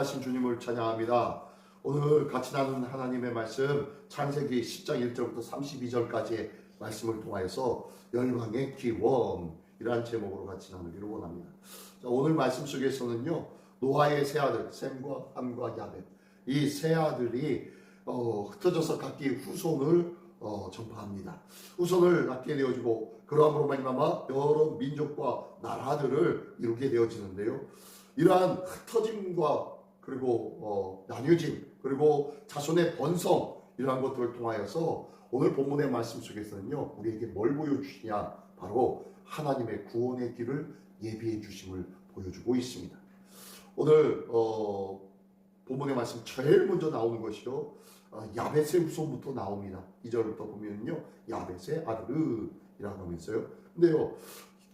거룩하신 주님을 찬양합니다. 오늘 같이 나누는 하나님의 말씀 창세기 10장 1절부터 32절까지의 말씀을 통하여서 열방의 기원이라는 제목으로 같이 나누기를 원합니다. 자, 오늘 말씀 속에서는요, 노아의 세 아들 셈과 함과 야벳, 이 세 아들이 흩어져서 각기 후손을 전파합니다. 후손을 낳게 되어지고 그러함으로 말미암아 여러 민족과 나라들을 이루게 되어지는데요. 이러한 흩어짐과 그리고 나뉘어짐 그리고 자손의 번성 이러한 것들을 통하여서 오늘 본문의 말씀 속에서는요, 우리에게 뭘 보여주시냐, 바로 하나님의 구원의 길을 예비해 주심을 보여주고 있습니다. 오늘 본문의 말씀 제일 먼저 나오는 것이요, 야벳의 후손부터 나옵니다. 2절부터 보면요, 야벳의 아들이라고 하면서요. 근데요,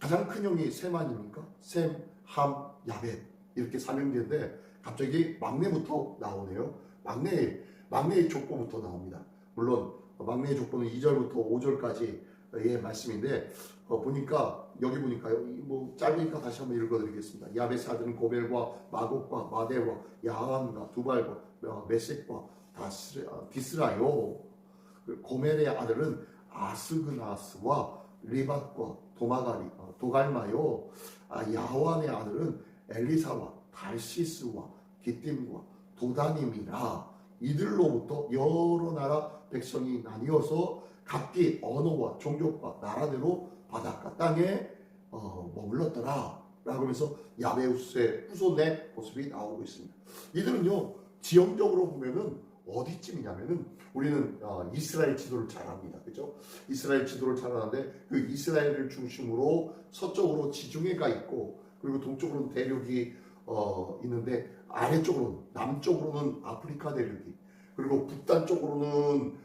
가장 큰 형이 셈 아닙니까? 셈, 함, 야벳 이렇게 삼형제인데 갑자기 막내부터 나오네요. 막내의 족보부터 나옵니다. 물론 막내의 족보는 2절부터 5절까지의 말씀인데 보니까 여기 보니까요, 뭐 짧으니까 다시 한번 읽어드리겠습니다. 야벳의 아들은 고벨과 마곡과 마대와 야한과 두발과 메섹과 디스라요. 고멜의 아들은 아스그나스와 리밧과 도갈마요. 야완의 아들은 엘리사와 달시스와 기띔과 도다님이라. 이들로부터 여러 나라 백성이 나뉘어서 각기 언어와 종족과 나라대로 바닷가 땅에 머물렀더라 라고 하면서 야베우스의 후손의 모습이 나오고 있습니다. 이들은요, 지형적으로 보면은 어디쯤이냐면은 우리는 이스라엘 지도를 잘 압니다. 그죠? 이스라엘 지도를 잘 아는데 그 이스라엘을 중심으로 서쪽으로 지중해가 있고 그리고 동쪽으로는 대륙이 있는데 아래쪽으로는 남쪽으로는 아프리카 대륙이 그리고 북단 쪽으로는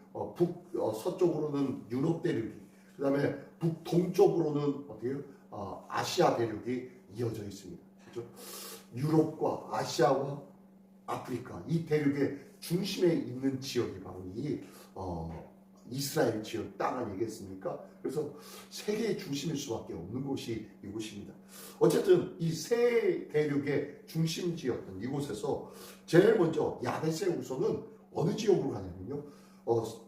서쪽으로는 유럽 대륙이 그 다음에 북동쪽으로는 어디요? 아시아 대륙이 이어져 있습니다. 그죠? 유럽과 아시아와 아프리카 이 대륙의 중심에 있는 지역이 바로 이 이스라엘 지역 땅 아니겠습니까? 그래서 세계의 중심일 수밖에 없는 곳이 이곳입니다. 어쨌든 이 세 대륙의 중심지였던 이곳에서 제일 먼저 야벳의 후손은 어느 지역으로 가냐면요,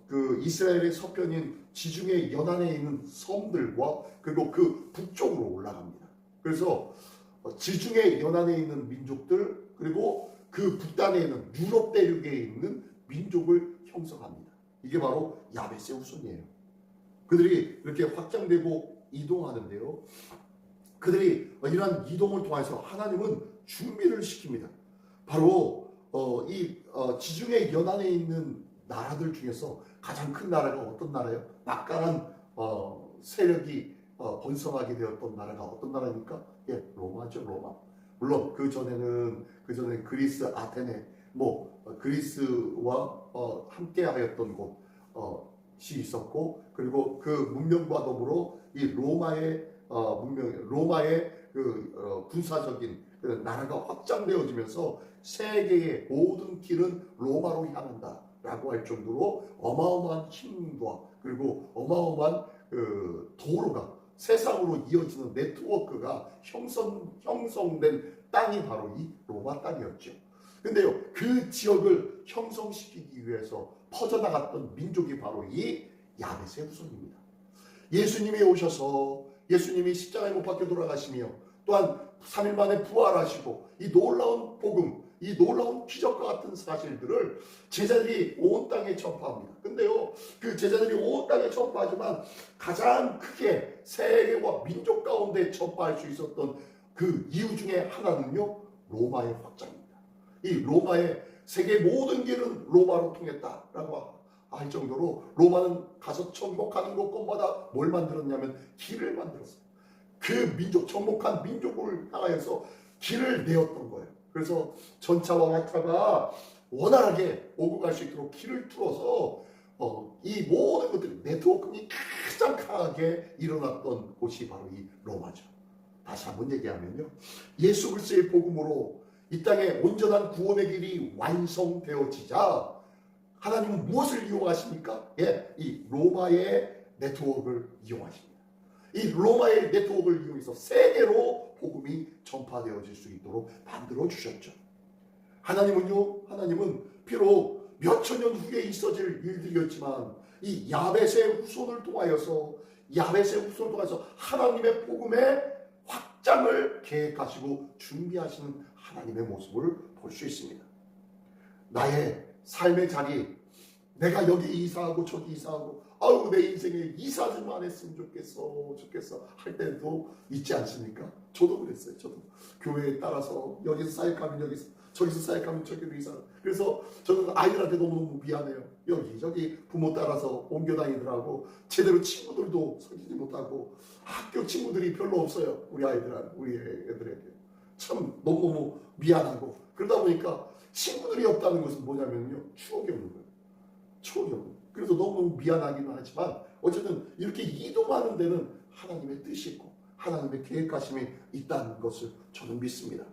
그 이스라엘의 서편인 지중해 연안에 있는 섬들과 그리고 그 북쪽으로 올라갑니다. 그래서 지중해 연안에 있는 민족들 그리고 그 북단에 있는 유럽 대륙에 있는 민족을 형성합니다. 이게 바로 야벳의 후손이에요. 그들이 이렇게 확장되고 이동하는데요, 그들이 이러한 이동을 통해서 하나님은 준비를 시킵니다. 바로 이 지중해 연안에 있는 나라들 중에서 가장 큰 나라가 어떤 나라예요? 막강한 세력이 번성하게 되었던 나라가 어떤 나라입니까? 예, 로마죠, 로마. 물론 그 전에 그리스 아테네 그리스와 함께하였던 곳이 있었고 그리고 그 문명과 더불어 이 로마의 그 군사적인 그 나라가 확장되어지면서 세계의 모든 길은 로마로 향한다라고 할 정도로 어마어마한 힘과 그리고 어마어마한 그 도로가 세상으로 이어지는 네트워크가 형성된 땅이 바로 이 로마 땅이었죠. 근데요, 그 지역을 형성시키기 위해서 퍼져나갔던 민족이 바로 이 야벳의 후손입니다. 예수님이 오셔서 예수님이 십자가에 못 박혀 돌아가시며 또한 3일 만에 부활하시고 이 놀라운 복음, 이 놀라운 기적과 같은 사실들을 제자들이 온 땅에 전파합니다. 근데요, 그 제자들이 온 땅에 전파하지만 가장 크게 세계와 민족 가운데 전파할 수 있었던 그 이유 중에 하나는요, 로마의 확장입니다. 이 로마의 세계 모든 길은 로마로 통했다라고 할 정도로 로마는 가서 정복하는 곳곳마다 뭘 만들었냐면 길을 만들었어요. 그 민족, 정복한 민족을 향하여서 길을 내었던 거예요. 그래서 전차와 마차가 원활하게 오고 갈 수 있도록 길을 뚫어서 이 모든 것들이 네트워크가 가장 강하게 일어났던 곳이 바로 이 로마죠. 다시 한번 얘기하면요, 예수 그리스도의 복음으로 이 땅에 온전한 구원의 길이 완성되어지자 하나님은 무엇을 이용하십니까? 예, 이 로마의 네트워크를 이용하십니다. 이 로마의 네트워크를 이용해서 세계로 복음이 전파되어질 수 있도록 만들어 주셨죠. 하나님은 비록 몇천 년 후에 있어질 일들이었지만 이 야벳의 후손을 통하여서 하나님의 복음의 확장을 계획하시고 준비하시는 하나님의 모습을 볼 수 있습니다. 나의 삶의 자리, 내가 여기 이사하고 저기 이사하고 아우 내 인생에 이사 좀 안 했으면 좋겠어 할 때도 있지 않습니까? 저도 그랬어요. 저도 교회에 따라서 여기서 사역하면 여기서, 저기서 사역하면 저기로 이사. 그래서 저는 아이들한테 너무너무 미안해요. 여기저기 부모 따라서 옮겨 다니더라고. 제대로 친구들도 사귀지 못하고 학교 친구들이 별로 없어요. 우리 애들에게 참 너무너무 미안하고, 그러다 보니까 친구들이 없다는 것은 뭐냐면요, 추억이 없는 거예요. 추억이 없는 거예요. 그래서 너무 미안하기는 하지만 어쨌든 이렇게 이동하는 데는 하나님의 뜻이 있고 하나님의 계획하심이 있다는 것을 저는 믿습니다.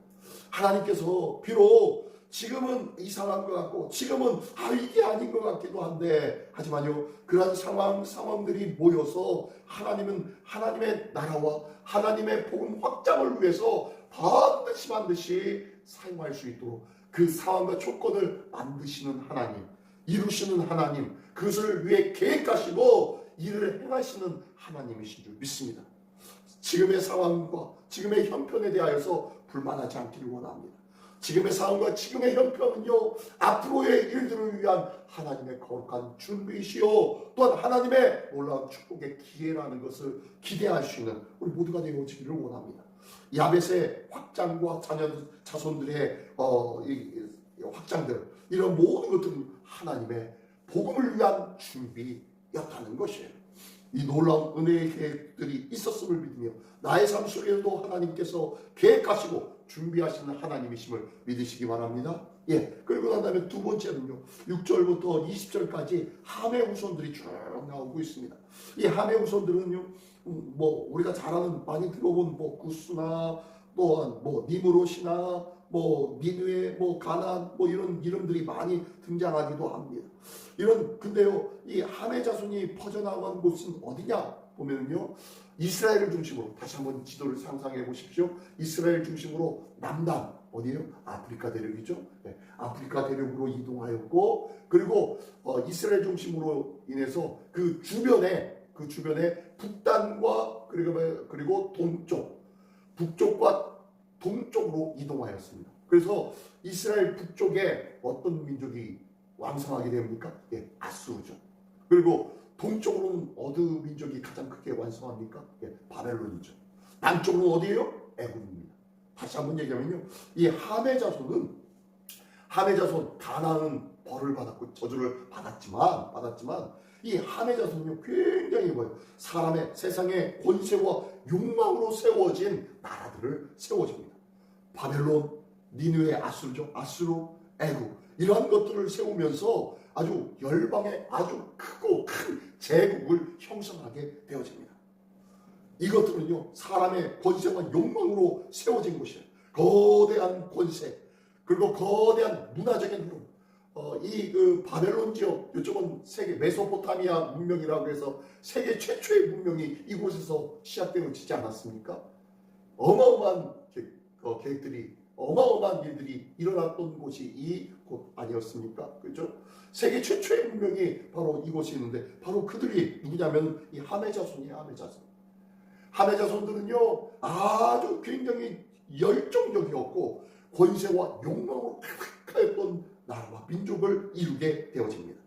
하나님께서 비록 지금은 이상한 것 같고 지금은 이게 아닌 것 같기도 한데, 하지만요, 그런 상황들이 모여서 하나님은 하나님의 나라와 하나님의 복음 확장을 위해서 반드시 사용할 수 있도록 그 상황과 조건을 만드시는 하나님, 이루시는 하나님, 그것을 위해 계획하시고 일을 행하시는 하나님이신 줄 믿습니다. 지금의 상황과 지금의 형편에 대하여서 불만하지 않기를 원합니다. 지금의 상황과 지금의 형편은요, 앞으로의 일들을 위한 하나님의 거룩한 준비이시요 또한 하나님의 놀라운 축복의 기회라는 것을 기대할 수 있는 우리 모두가 되어지기를 원합니다. 야벳의 확장과 자손들의 확장들, 이런 모든 것들은 하나님의 복음을 위한 준비였다는 것이에요. 이 놀라운 은혜의 계획들이 있었음을 믿으며 나의 삶 속에도 하나님께서 계획하시고 준비하시는 하나님이심을 믿으시기 바랍니다. 그리고 난 다음에 두 번째는요, 6절부터 20절까지 함의 후손들이 쭉 나오고 있습니다. 이 함의 후손들은요, 우리가 잘 아는, 많이 들어본 구스나 또한 니므롯이나 니느웨, 가나안, 이런 이름들이 많이 등장하기도 합니다. 근데요, 이 함의 자손이 퍼져나간 곳은 어디냐 보면요, 이스라엘을 중심으로, 다시 한번 지도를 상상해 보십시오. 이스라엘 중심으로 남단, 어디예요? 아프리카 대륙이죠. 아프리카 대륙으로 이동하였고, 그리고 이스라엘 중심으로 인해서 그 주변에 북단과 그리고 북쪽과 동쪽으로 이동하였습니다. 그래서 이스라엘 북쪽에 어떤 민족이 왕성하게 됩니까? 아수르죠. 그리고 동쪽으로는 어느 민족이 가장 크게 완성합니까? 바벨론이죠. 남쪽으로는 어디예요? 애굽입니다. 다시 한번 얘기하면요, 이 함의 자손, 가나안은 벌을 받았고 저주를 받았지만 이 함의 자손은요, 굉장히 사람의 세상의 권세와 욕망으로 세워진 나라들을 세워집니다. 바벨론, 니느웨, 아수르죠. 아수르, 애굽, 이러한 것들을 세우면서 아주 열방의 아주 크고 큰 제국을 형성하게 되어집니다. 이것들은요, 사람의 권세와 욕망으로 세워진 것이에요. 거대한 권세, 그리고 거대한 문화적인 흐름. 바벨론 지역, 이쪽은 세계 메소포타미아 문명이라고 해서 세계 최초의 문명이 이곳에서 시작되어지지 않았습니까? 어마어마한 계획들이, 어마어마한 일들이 일어났던 곳이 이곳 아니었습니까? 그렇죠? 세계 최초의 문명이 바로 이곳이 있는데, 바로 그들이 누구냐면 이 함의 자손이에요. 함의 자손들은요, 아주 굉장히 열정적이었고 권세와 욕망으로 가득하였던 나라와 민족을 이루게 되어집니다.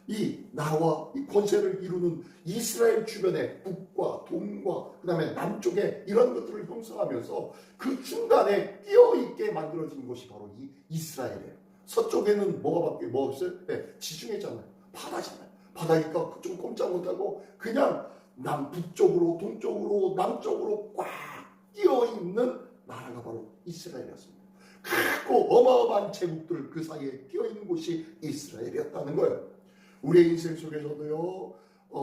이 나라와 이 권세를 이루는 이스라엘 주변의 북과 동과 그 다음에 남쪽에 이런 것들을 형성하면서 그 중간에 끼어있게 만들어진 것이 바로 이 이스라엘이에요. 서쪽에는 뭐가 없어요? 지중해잖아요. 바다잖아요. 바다니까 그쪽 꼼짝 못하고 그냥 북쪽으로 동쪽으로 남쪽으로 꽉 끼어있는 나라가 바로 이스라엘이었습니다. 크고 어마어마한 제국들 그 사이에 끼어있는 곳이 이스라엘이었다는 거예요. 우리의 인생 속에서도요,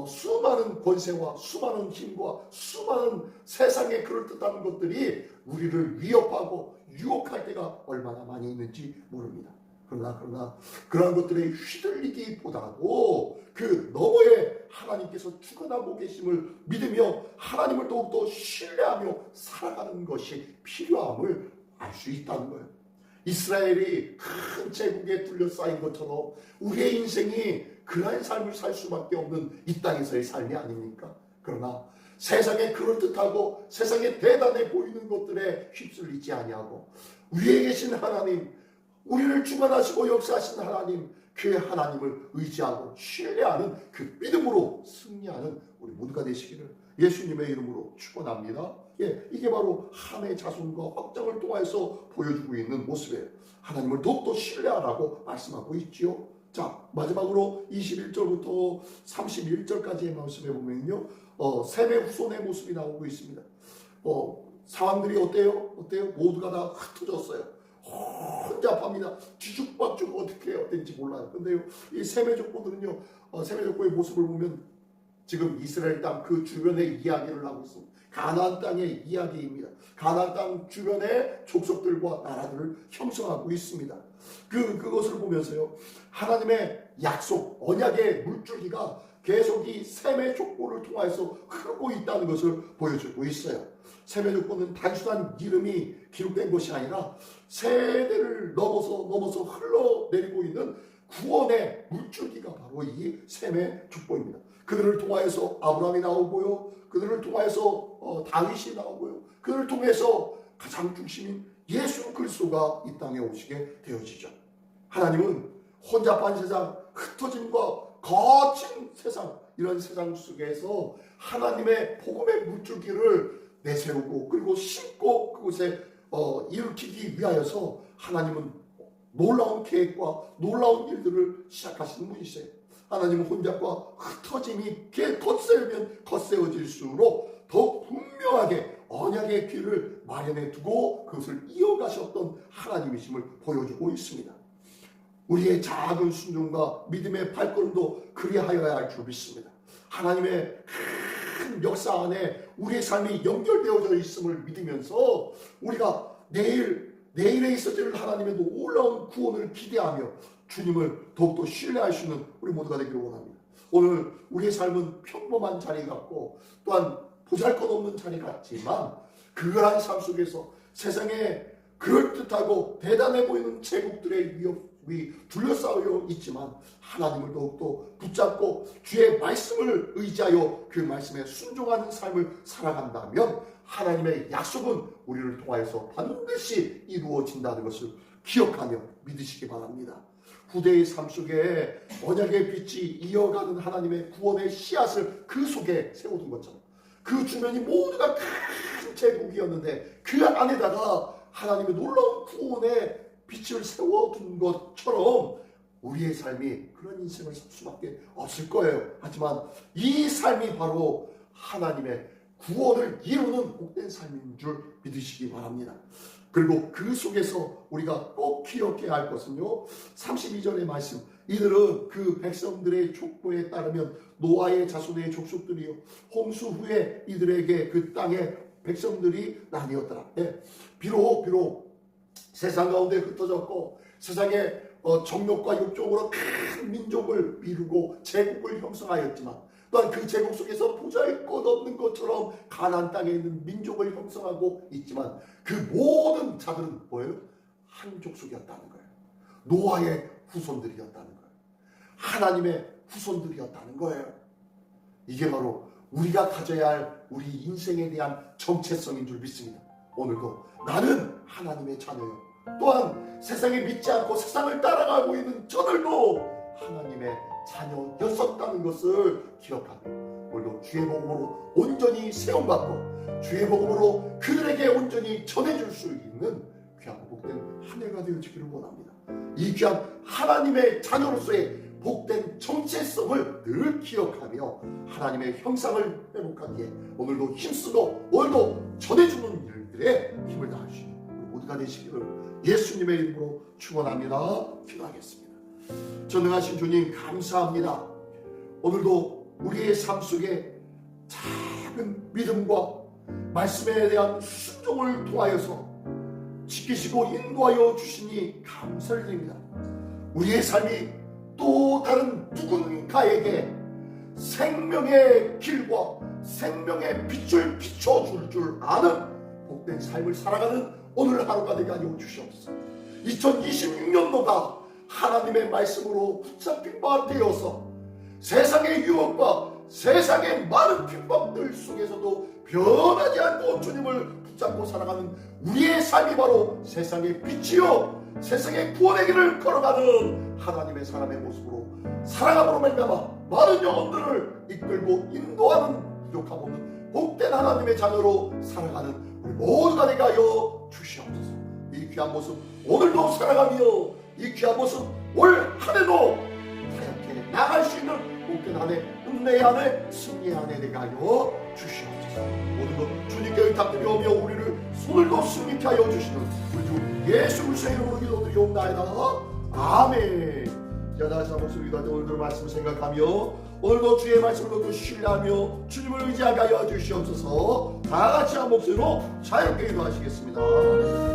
수많은 권세와 수많은 힘과 수많은 세상의 그럴듯한 것들이 우리를 위협하고 유혹할 때가 얼마나 많이 있는지 모릅니다. 그러나 그러한 것들에 휘둘리기보다도 그 너머에 하나님께서 주관하고 계심을 믿으며 하나님을 더욱더 신뢰하며 살아가는 것이 필요함을 알 수 있다는 거예요. 이스라엘이 큰 제국에 둘러싸인 것처럼 우리의 인생이 그러한 삶을 살 수밖에 없는 이 땅에서의 삶이 아닙니까? 그러나 세상에 그럴듯하고 세상에 대단해 보이는 것들에 휩쓸리지 아니하고 위에 계신 하나님, 우리를 주관하시고 역사하신 하나님, 그 하나님을 의지하고 신뢰하는 그 믿음으로 승리하는 우리 모두가 되시기를 예수님의 이름으로 축원합니다. 이게 바로 함의 자손과 확장을 통해서 보여주고 있는 모습이에요. 하나님을 더욱더 신뢰하라고 말씀하고 있지요. 자, 마지막으로 21절부터 31절까지의 말씀에 보면요, 셈의 후손의 모습이 나오고 있습니다. 상황들이 어때요? 모두가 다 흩어졌어요. 혼잡합니다. 뒤죽박죽 어떻게 해야 되는지 몰라요. 근데요, 이 셈의 족보들은요, 셈의 족보의 모습을 보면 지금 이스라엘 땅 그 주변의 이야기를 하고 있습니다. 가나안 땅의 이야기입니다. 가나안 땅 주변의 족속들과 나라들을 형성하고 있습니다. 그것을 보면서요, 하나님의 약속, 언약의 물줄기가 계속 이 셈의 족보를 통해서 흐르고 있다는 것을 보여주고 있어요. 셈의 족보는 단순한 이름이 기록된 것이 아니라 세대를 넘어서 흘러내리고 있는 구원의 물줄기가 바로 이 셈의 족보입니다. 그들을 통하여서 아브라함이 나오고요, 그들을 통하여서 다윗이 나오고요, 그들을 통해서 가장 중심인 예수 그리스도가 이 땅에 오시게 되어지죠. 하나님은 혼잡한 세상, 흩어짐과 거친 세상, 이런 세상 속에서 하나님의 복음의 물줄기를 내세우고 그리고 심고 그곳에 일으키기 위하여서 하나님은 놀라운 계획과 놀라운 일들을 시작하시는 분이세요. 하나님은 혼잡과 흩어짐이 덧세우면 덧세워질수록 더 분명하게 언약의 길을 마련해 두고 그것을 이어가셨던 하나님이심을 보여주고 있습니다. 우리의 작은 순종과 믿음의 발걸음도 그리하여야 할 줄 믿습니다. 하나님의 큰 역사 안에 우리의 삶이 연결되어져 있음을 믿으면서 우리가 내일에 있어질 하나님의 놀라운 구원을 기대하며 주님을 더욱더 신뢰할 수 있는 우리 모두가 되기를 원합니다. 오늘 우리의 삶은 평범한 자리 같고 또한 보잘것없는 자리 같지만 그러한 삶 속에서 세상에 그럴듯하고 대단해 보이는 제국들의 위협이 둘러싸여 있지만 하나님을 더욱더 붙잡고 주의 말씀을 의지하여 그 말씀에 순종하는 삶을 살아간다면 하나님의 약속은 우리를 통하여서 반드시 이루어진다는 것을 기억하며 믿으시기 바랍니다. 후대의 삶 속에 언약의 빛이 이어가는 하나님의 구원의 씨앗을 그 속에 세워둔 것처럼 그 주변이 모두가 큰 제국이었는데 그 안에다가 하나님의 놀라운 구원의 빛을 세워둔 것처럼 우리의 삶이 그런 인생을 살 수밖에 없을 거예요. 하지만 이 삶이 바로 하나님의 구원을 이루는 복된 삶인 줄 믿으시기 바랍니다. 그리고 그 속에서 우리가 꼭 기억해야 할 것은요, 32절의 말씀, 이들은 그 백성들의 족보에 따르면 노아의 자손의 족속들이요 홍수 후에 이들에게 그 땅의 백성들이 나뉘었더라. 비록 세상 가운데 흩어졌고 세상의 정욕과 욕정으로 큰 민족을 이루고 제국을 형성하였지만 또한 그 제국 속에서 보잘것없는 것처럼 가나안 땅에 있는 민족을 형성하고 있지만 그 모든 자들은 뭐예요? 한 족속이었다는 거예요. 노아의 후손들이었다는 거예요. 하나님의 후손들이었다는 거예요. 이게 바로 우리가 가져야 할 우리 인생에 대한 정체성인 줄 믿습니다. 오늘도 나는 하나님의 자녀요. 또한 세상에 믿지 않고 세상을 따라가고 있는 저들도 하나님의 자녀였었다는 것을 기억하며 오늘도 주의 복음으로 온전히 세움받고 주의 복음으로 그들에게 온전히 전해줄 수 있는 귀하고 복된 한 해가 되어지기를 원합니다. 이 귀한 하나님의 자녀로서의 복된 정체성을 늘 기억하며 하나님의 형상을 회복하기에 오늘도 힘쓰고 오늘도 전해주는 일들에 힘을 다하시고 모두가 되시기를 예수님의 이름으로 축원합니다. 기도하겠습니다. 전능하신 주님 감사합니다. 오늘도 우리의 삶 속에 작은 믿음과 말씀에 대한 순종을 통하여서 지키시고 인도하여 주시니 감사를 드립니다. 우리의 삶이 또 다른 누군가에게 생명의 길과 생명의 빛을 비춰줄 줄 아는 복된 삶을 살아가는 오늘 하루가 되게 하여 주시옵소서. 2026년도가 하나님의 말씀으로 붙잡힌 바 되어서 세상의 유혹과 세상의 많은 핍박들 속에서도 변하지 않고 주님을 붙잡고 살아가는 우리의 삶이 바로 세상의 빛이요 세상의 구원의 길을 걸어가는 하나님의 사람의 모습으로 살아감으로 말미암아 많은 영혼들을 이끌고 인도하는 부족함 없는 복된 하나님의 자녀로 살아가는 우리 모두가 되게 하여 주시옵소서. 이 귀한 모습 오늘도 살아가며 이 귀한 모습 올 한해도 하얗게 나갈 수 있는 복된 한해 은혜의 한해 승리의 한해 되게 하여 주시옵소서. 모든 것 주님께 의탁드리오며 우리를 오늘도 승리케 하여 주시는 우리 주 예수 그리스도의 이름으로 기도드리옵나이다. 아멘. 자, 다시 한번 목소리 기도할 때 오늘도 말씀을 생각하며 오늘도 주의 말씀을 놓고 신뢰하며 주님을 의지하게 하여 주시옵소서. 다 같이 한 목소리로 자유롭게 기도하시겠습니다.